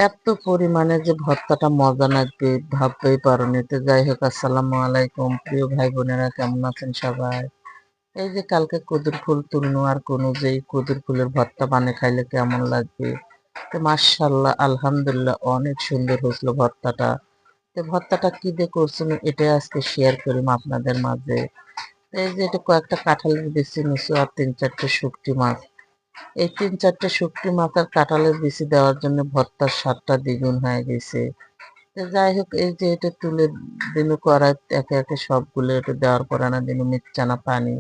এত পরিমাণে যে ভর্তাটা মজা লাগবে ভাবতেই পারোনি। তো যাই হোক, আসসালামু আলাইকুম প্রিয় ভাই বোনেরা, কেমন আছেন সবাই? এই যে কালকে কদুর ফুল তুলনু আর কোনো যে এই কদুর ফুলের ভর্তা বানিয়ে খাইলে কেমন লাগবে। তো মাশাআল্লাহ আলহামদুলিল্লাহ অনেক সুন্দর হয়েছিল ভর্তাটা। তো ভর্তাটা কি দিয়ে করছেন এটাই আজকে শেয়ার করিম আপনাদের মাঝে। তো এই যে এটা কয়েকটা কাঁঠালের বিচি নিছি আর ৩-৪টে শুঁটকি মাছ। এই ৩-৪টে শুঁটকি মাছ আর কাঁঠালের বিচি দেওয়ার জন্য ভর্তার স্বাদটা দ্বিগুণ হয়ে গেছে। তো যাই হোক, এই যে এটা তুলে দিনু কড়াইতে একে একে সবগুলো এটা দেওয়ার পরে না দিনু মিচ্ছানা পানি।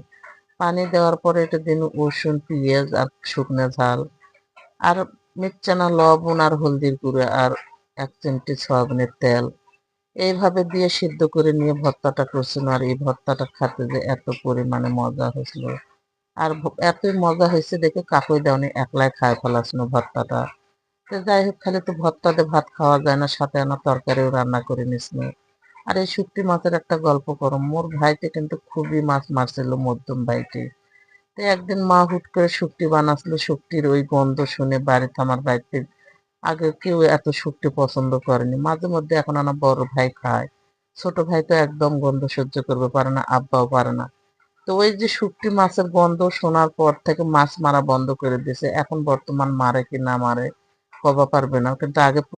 পানি দেওয়ার পরে এটা দিনু রসুন, পিঁয়াজ আর শুকনা ঝাল আর মিচ্ছানা লবণ আর হলদির গুঁড়া আর ১ চিমটি সয়াবিনের তেল। এইভাবে দিয়ে সিদ্ধ করে নিয়ে ভর্তাটা করছিল। আর এই ভর্তাটা খেতে যে এত পরিমাণে মজা হয়েছিল। আর এতই মজা হয়েছে দেখে কাকুই দেওনি একলাই খায় ফেলাছিল ভর্তাটা। তো যাই হোক, খালি তো ভর্তা দিয়ে ভাত খাওয়া যায় না, সাথে আনা তরকারিও রান্না করে নিছিল। আর এই শুটকি মাছের একটা গল্প করো, মোর ভাইতে কিন্তু খুবই মাছ মারছিল, মধ্যম ভাইতে। তো একদিন মা হুট করে শুটকি বানাচ্ছিল, শুটকির ওই গন্ধ শুনে বাড়িতে আমার বাড়িতে আগে কেউ এত শুটকি পছন্দ করেনি। মাঝে মধ্যে এখন আমার বড় ভাই খায়, ছোট ভাই তো একদম গন্ধ সহ্য করবে পারে না, আব্বাও পারে না। তো ওই যে শুটকি মাছের গন্ধ শোনার পর থেকে মাছ মারা বন্ধ করে দিয়েছে। এখন বর্তমান মারে কি না মারে কবা পারবে না, কিন্তু আগে